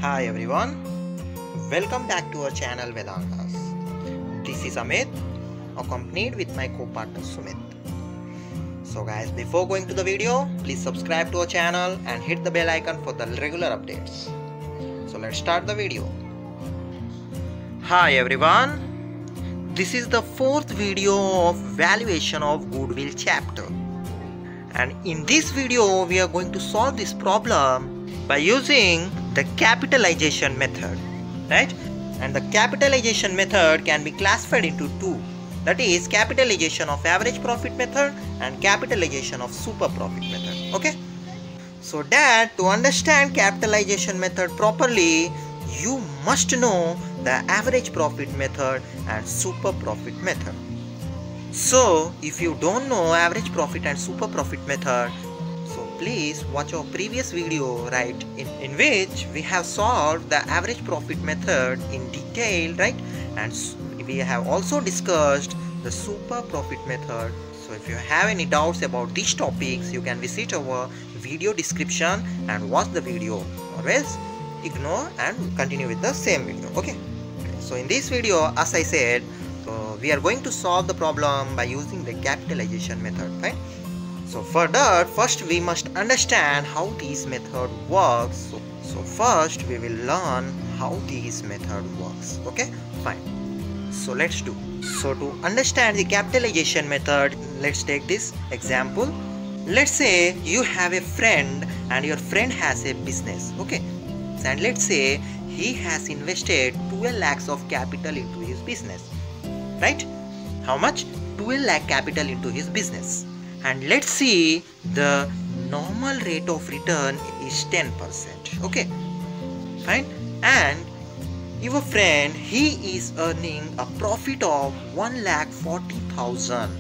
Hi everyone, welcome back to our channel Vedantas. This is Amit, accompanied with my co-partner Sumit. So guys, before going to the video, please subscribe to our channel and hit the bell icon for the regular updates. So let's start the video. Hi everyone, this is the fourth video of valuation of goodwill chapter. And in this video, we are going to solve this problem by using the capitalization method, right? And the capitalization method can be classified into two, that is capitalization of average profit method and capitalization of super profit method. Okay, so that to understand capitalization method properly, you must know the average profit method and super profit method. So if you don't know average profit and super profit method, so please watch our previous video, right, in which we have solved the average profit method in detail, right, and we have also discussed the super profit method. So if you have any doubts about these topics, you can visit our video description and watch the video, or else ignore and continue with the same video. Okay, so in this video, as I said, we are going to solve the problem by using the capitalization method, right? So for that, first we must understand how this method works. So first we will learn how this method works. Okay, fine. So let's do. So to understand the capitalization method, let's take this example. Let's say you have a friend and your friend has a business. Okay, and let's say he has invested 12 lakhs of capital into his business. Right? How much? 12 lakh capital into his business. And let's see, the normal rate of return is 10%. Okay, fine. And your friend, he is earning a profit of 1,40,000.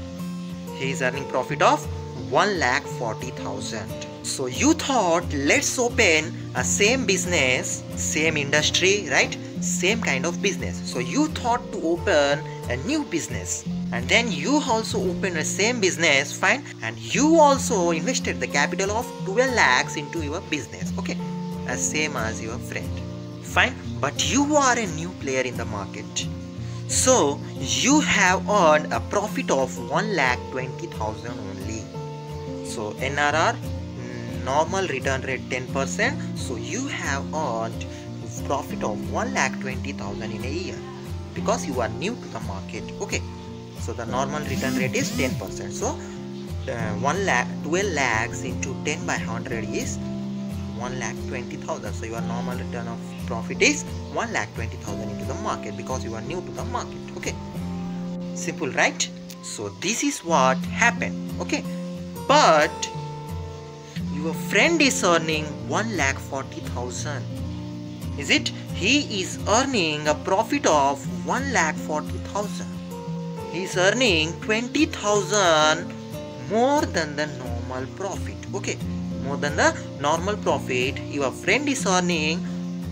He is earning profit of 1,40,000. So you thought, let's open a same business, same industry, right? Same kind of business. So you thought to open a new business, and then you also opened the same business, fine, and you also invested the capital of 12 lakhs into your business. Okay, as same as your friend, fine. But you are a new player in the market, so you have earned a profit of 1,20,000 only. So NRR, normal return rate 10%. So you have earned profit of 1,20,000 in a year because you are new to the market. Okay, so the normal return rate is 10%. So 12 lakhs into 10 by 100 is 1,20,000. So your normal return of profit is 1,20,000 into the market because you are new to the market. Okay, simple, right? So this is what happened. Okay, but your friend is earning 1,40,000. Is it? He is earning a profit of 1,40,000. He is earning 20,000 more than the normal profit. Okay, more than the normal profit. Your friend is earning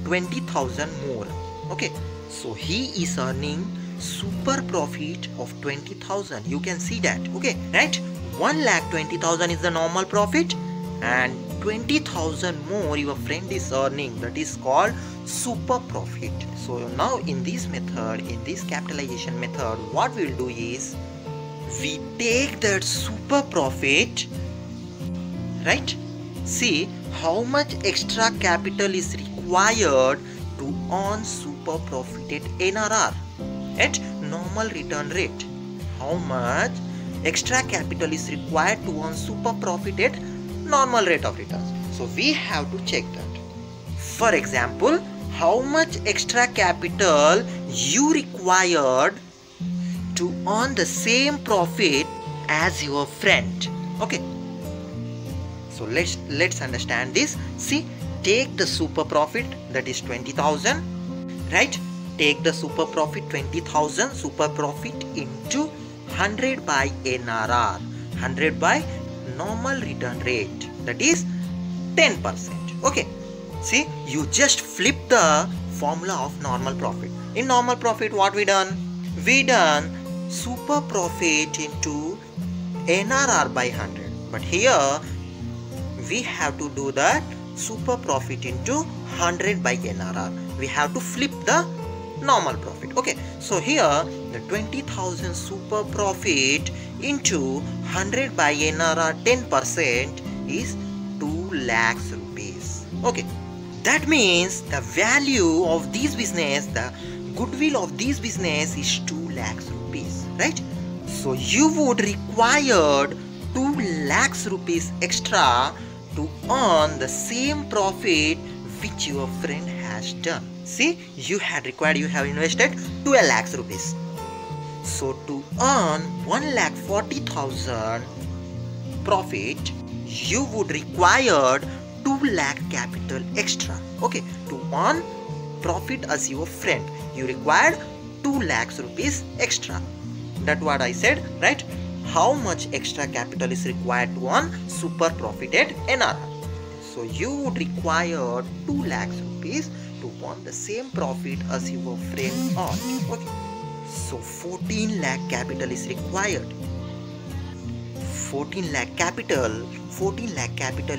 20,000 more. Okay, so he is earning super profit of 20,000. You can see that. Okay, right? 1,20,000 is the normal profit, and 20,000 more your friend is earning, that is called super profit. So now in this method, in this capitalization method, what we'll do is we take that super profit, right? See how much extra capital is required to earn super profit at NRR, at normal return rate. How much extra capital is required to earn super profit at normal rate of returns. So we have to check that. For example, how much extra capital you required to earn the same profit as your friend. Okay, so let's understand this. See, take the super profit, that is 20,000, right? Take the super profit 20,000, super profit into 100 by NRR, 100 by normal return rate, that is 10%. Okay, see, you just flip the formula of normal profit. In normal profit, what we done? We done super profit into NRR by 100. But here we have to do that super profit into 100 by NRR. We have to flip the normal profit. Okay, so here the 20,000 super profit into 100 by NRR 10% is 2 lakhs rupees. Okay, that means the value of this business, the goodwill of this business is 2 lakhs rupees, right? So you would require 2 lakhs rupees extra to earn the same profit which your friend has done. See, you have invested 12 lakhs rupees. So to earn 1,40,000 profit, you would require 2 lakh capital extra. Okay, to earn profit as your friend, you required 2 lakhs rupees extra. That's what I said, right? How much extra capital is required to earn super profit at NRR? So you would require 2 lakhs rupees to earn the same profit as your friend earned. Okay. So 14 lakh capital is required. 14 lakh capital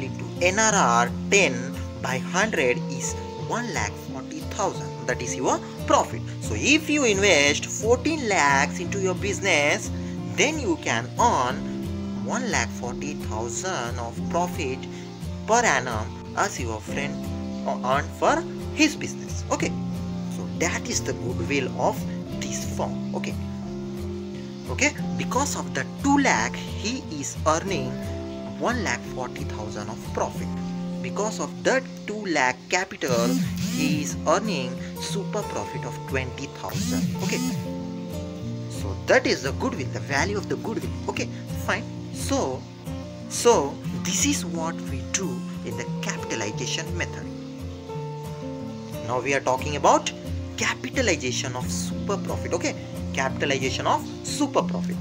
into NRR 10 by 100 is 1,40,000. That is your profit. So if you invest 14 lakhs into your business, then you can earn 1,40,000 of profit per annum as your friend earned for his business. Okay, so that is the goodwill of this firm. Okay, because of the 2 lakh, he is earning 1,40,000 of profit. Because of that 2 lakh capital, he is earning super profit of 20,000. Okay, so that is the goodwill, the value of the goodwill. Okay, fine. So this is what we do in the capitalization method. Now we are talking about capitalization of super profit. Okay, capitalization of super profit.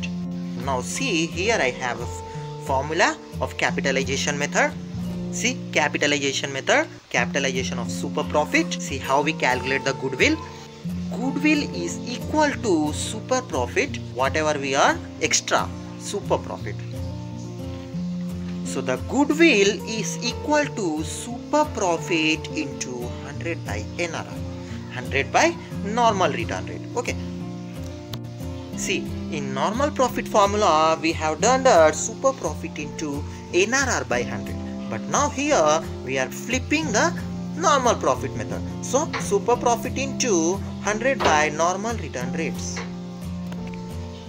Now see, here I have a formula of capitalization method. See, capitalization method, capitalization of super profit. See how we calculate the goodwill. Goodwill is equal to super profit, whatever we earn extra, super profit. So the goodwill is equal to super profit into 100 by NRR, 100 by normal return rate. Okay. See, in normal profit formula, we have done that super profit into NRR by 100. But now here we are flipping the normal profit method. So super profit into 100 by normal return rates.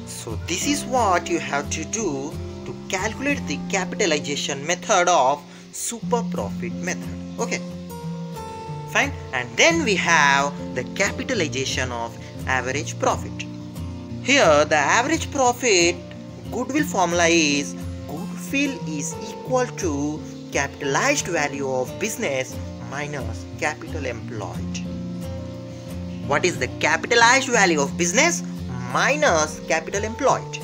So this is what you have to do to calculate the capitalization method of super profit method. Okay, fine. And then we have the capitalization of average profit. Here the average profit goodwill formula is goodwill is equal to capitalized value of business minus capital employed. What is the capitalized value of business minus capital employed?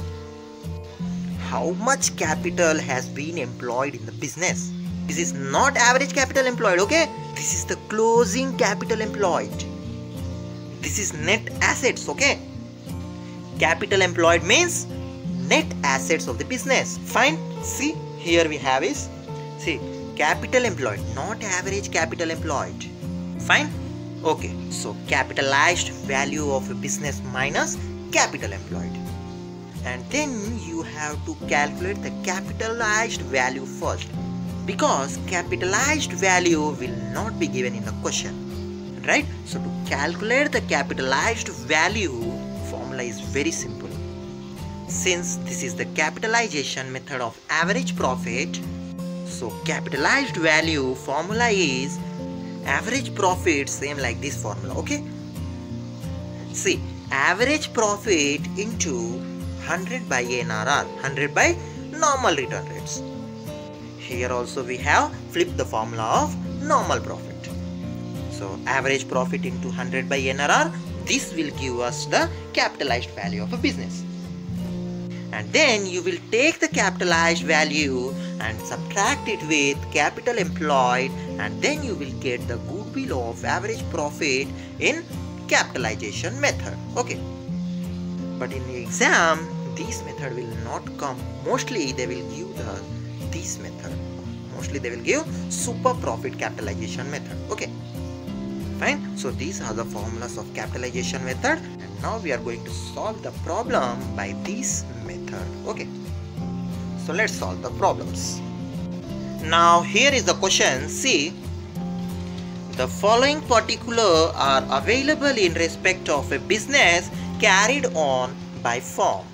How much capital has been employed in the business? This is not average capital employed, okay? This is the closing capital employed. This is net assets, okay? Capital employed means net assets of the business. Fine. See, here we have is, see, capital employed, not average capital employed. Fine. Okay, so capitalized value of a business minus capital employed. And then you have to calculate the capitalized value first, because capitalized value will not be given in the question, right? So to calculate the capitalized value, formula is very simple. Since this is the capitalization method of average profit, so capitalized value formula is average profit, same like this formula. Okay, see, average profit into 100 by NRR, 100 by normal return rates. Here also we have flipped the formula of normal profit. So average profit into 100 by NRR, this will give us the capitalized value of a business. And then you will take the capitalized value and subtract it with capital employed, and then you will get the goodwill of average profit in capitalization method. Okay, but in the exam this method will not come. Mostly they will give this method. mostly they will give super profit capitalization method. Okay, fine. So these are the formulas of capitalization method, and now we are going to solve the problem by this method. Okay, so let's solve the problems. Now here is the question. See, the following particulars are available in respect of a business carried on by firm.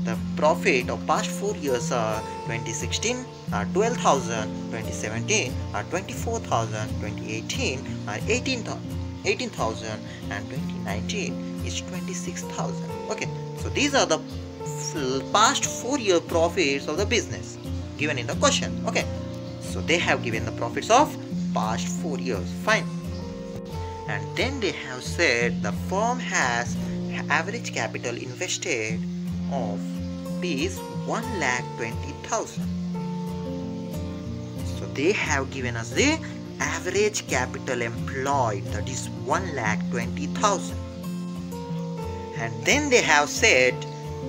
The profit of past 4 years are 2016 are 12,000, 2017 are 24,000, 2018 are 18,000, and 2019 is 26,000. Okay, so these are the past 4-year profits of the business given in the question. Okay, so they have given the profits of past 4 years. Fine. And then they have said the firm has average capital invested of is 1,20,000. So they have given us the average capital employed, that is 1,20,000. And then they have said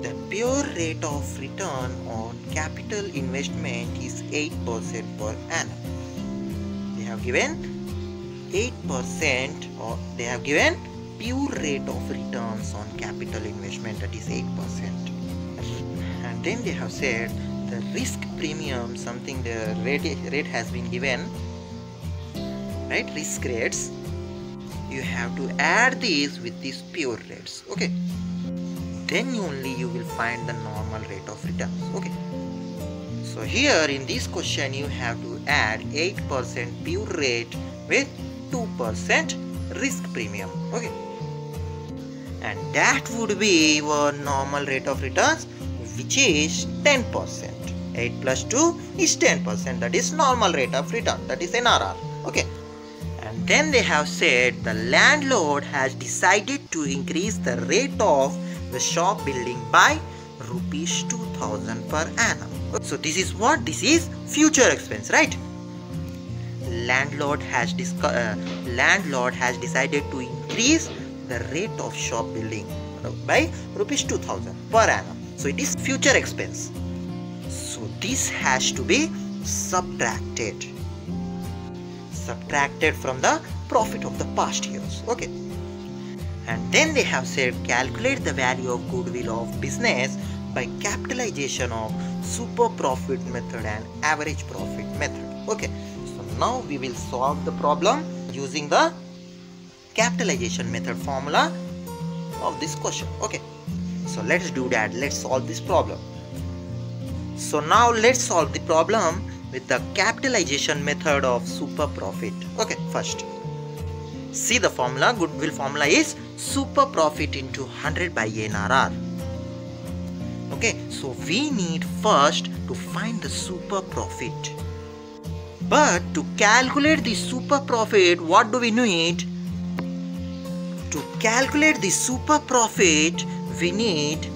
the pure rate of return on capital investment is 8% per annum. They have given 8%, or they have given pure rate of returns on capital investment, that is 8%. And then they have said the risk premium, something the rate has been given, right? Risk rates. You have to add these with these pure rates. Okay. Then only you will find the normal rate of returns. Okay. So here in this question you have to add 8% pure rate with 2% risk premium. Okay. And that would be your normal rate of returns, which is 10%. 8 plus 2 is 10%. That is normal rate of return. That is NRR. Okay. And then they have said the landlord has decided to increase the rate of the shop building by rupees 2,000 per annum. So this is what? This is future expense, right? Landlord has decided to increase the rate of shop building by rupees 2,000 per annum. So it is future expense. So this has to be subtracted from the profit of the past years. Okay. And then they have said calculate the value of goodwill of business by capitalization of super profit method and average profit method. Okay. So now we will solve the problem using the capitalization method formula of this question. Okay. So let's do that. Let's solve this problem. So now let's solve the problem with the capitalization method of super profit. Okay, first see the formula. Goodwill formula is super profit into 100 by NRR. Okay, so we need first to find the super profit. But to calculate the super profit, what do we need? To calculate the super profit, we need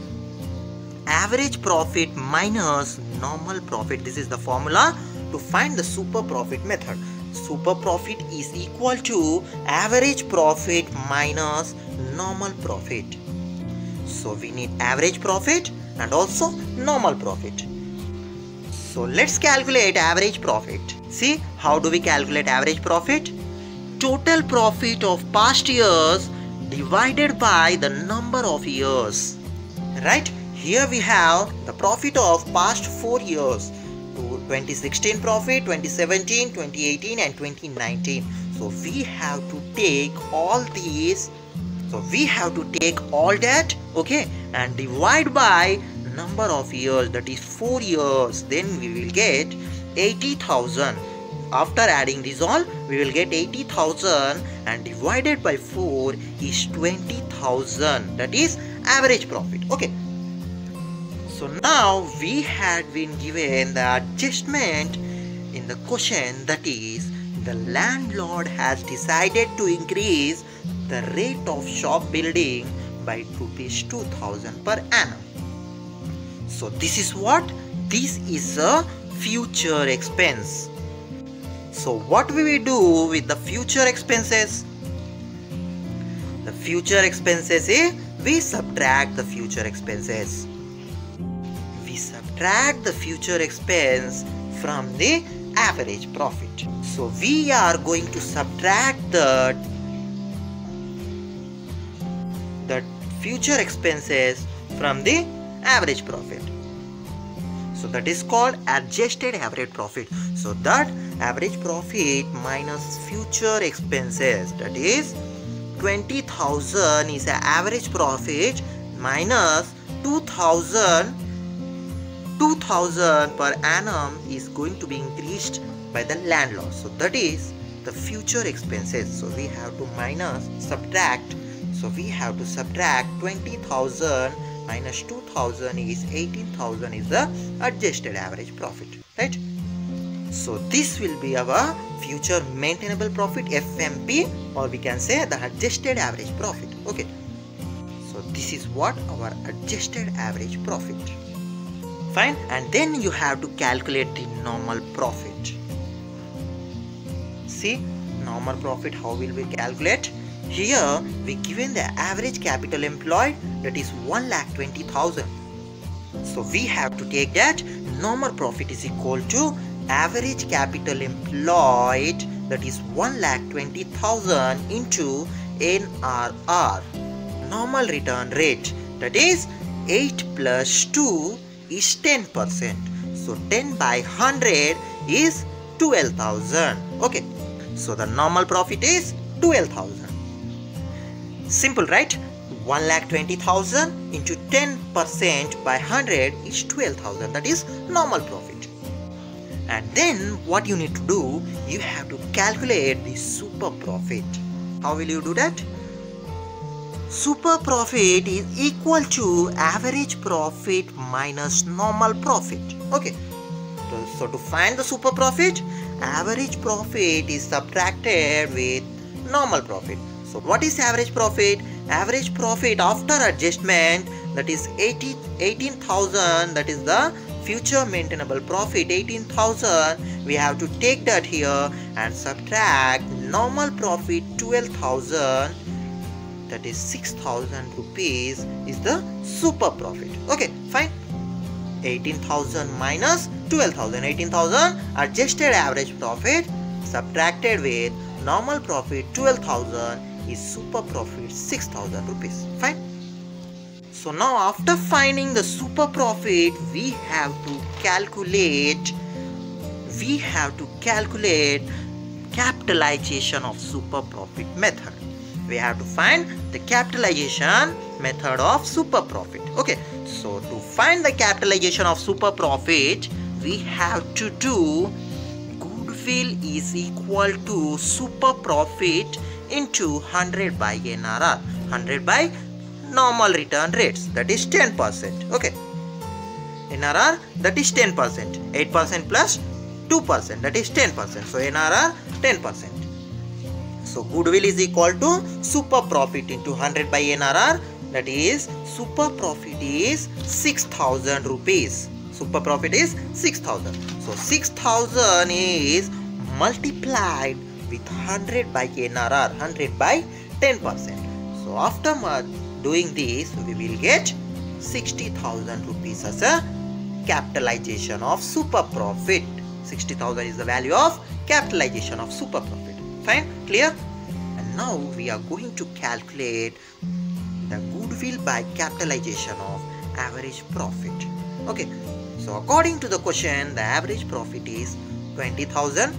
average profit minus normal profit. This is the formula to find the super profit method. Super profit is equal to average profit minus normal profit. So we need average profit and also normal profit. So let's calculate average profit. See, how do we calculate average profit? Total profit of past years divided by the number of years. Right? Here we have the profit of past 4 years. 2016 profit, 2017, 2018 and 2019. So we have to take all these. So we have to take all that, okay, and divide by number of years, that is 4 years. Then we will get 80,000. After adding this all, we will get 80,000 and divided by 4 is 20,000. That is average profit. Okay. So now we had been given the adjustment in the question, that is the landlord has decided to increase the rate of shop building by rupees 2,000 per annum. So this is what? This is a future expense. So what will we do with the future expenses? The future expenses is we subtract the future expenses. We subtract the future expense from the average profit. So we are going to subtract the future expenses from the average profit. So that is called adjusted average profit. So that average profit minus future expenses, that is 20,000 is an average profit minus 2,000 per annum is going to be increased by the landlord. So that is the future expenses. So we have to subtract. So we have to subtract 20,000 minus 2,000 is 18,000 is the adjusted average profit, right? So this will be our future maintainable profit, FMP, or we can say the adjusted average profit. Okay. So this is what our adjusted average profit. Fine. And then you have to calculate the normal profit. See, normal profit, how will we calculate? Here we given the average capital employed, that is 1,20,000. So we have to take that normal profit is equal to average capital employed, that is 1,20,000 into NRR, normal return rate, that is 8 plus 2 is 10%. So 10 by 100 is 12,000. Okay. So the normal profit is 12,000. Simple, right? 1,20,000 into 10% by 100 is 12,000. That is normal profit. And then what you need to do, you have to calculate the super profit. How will you do that? Super profit is equal to average profit minus normal profit. Okay. So to find the super profit, average profit is subtracted with normal profit. So what is average profit? Average profit after adjustment, that is 18,000, that is the future maintainable profit, 18,000. We have to take that here and subtract normal profit 12,000, that is 6,000 rupees is the super profit. Okay, fine. 18,000 minus 12,000, 18,000 adjusted average profit subtracted with normal profit 12,000 is super profit 6,000 rupees. Fine. So now after finding the super profit, we have to calculate capitalization of super profit method. We have to find the capitalization method of super profit. Okay, so to find the capitalization of super profit, we have to do goodwill is equal to super profit into 100 by NRR, 100 by normal return rates, that is 10%. Okay, NRR, that is 10%, 8% plus 2%, that is 10%. So NRR 10%. So goodwill is equal to super profit into 100 by NRR, that is super profit is 6,000 rupees. Super profit is 6,000. So 6,000 is multiplied with 100 by NRR, 100 by 10%. So after doing this, we will get 60,000 rupees as a capitalization of super profit. 60,000 is the value of capitalization of super profit. Fine, clear? And now we are going to calculate the goodwill by capitalization of average profit. Okay, so according to the question, the average profit is 20,000.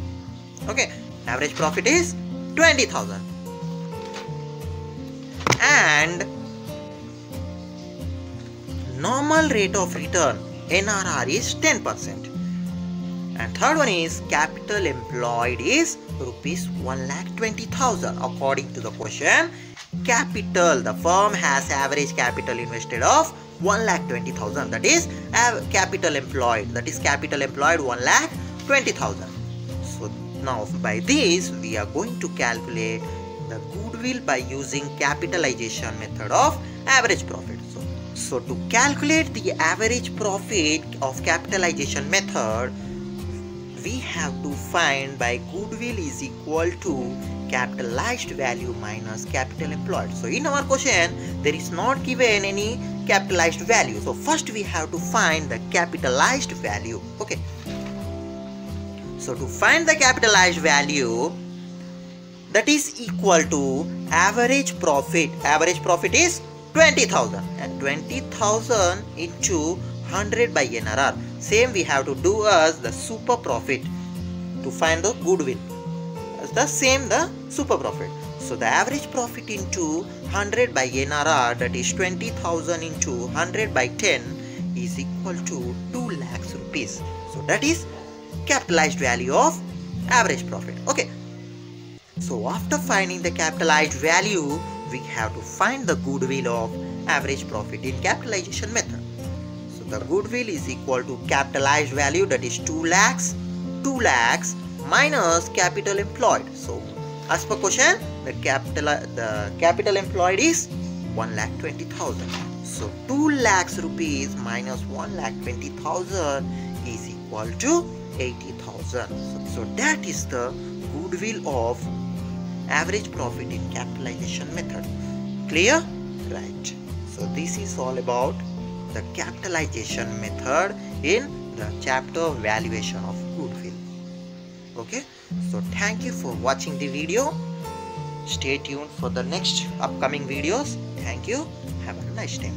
Okay, average profit is 20,000. And normal rate of return, NRR, is 10%. And third one is capital employed is rupees 1,20,000. According to the question, capital, the firm has average capital invested of 1,20,000. That is capital employed. That is capital employed 1,20,000. So now by this we are going to calculate the goodwill by using capitalization method of average profit. So to calculate the average profit of capitalization method, we have to find by goodwill is equal to capitalized value minus capital employed. So in our question, there is not given any capitalized value. So first we have to find the capitalized value. Okay. So to find the capitalized value, that is equal to average profit. Average profit is 20,000 and 20,000 into 100 by NRR. Same we have to do as the super profit to find the goodwill. As the same the super profit. So the average profit into 100 by NRR, that is 20,000 into 100 by 10 is equal to 2 lakhs rupees. So that is capitalized value of average profit. Okay. So after finding the capitalized value, we have to find the goodwill of average profit in capitalization method. So the goodwill is equal to capitalized value, that is 2 lakhs minus capital employed. So as per question, the capital employed is 1,20,000. So 2 lakhs rupees minus 1,20,000 is equal to 80,000. So that is the goodwill of average profit in capitalization method. Clear? Right. So this is all about the capitalization method in the chapter valuation of goodwill. Okay. So thank you for watching the video. Stay tuned for the next upcoming videos. Thank you. Have a nice day.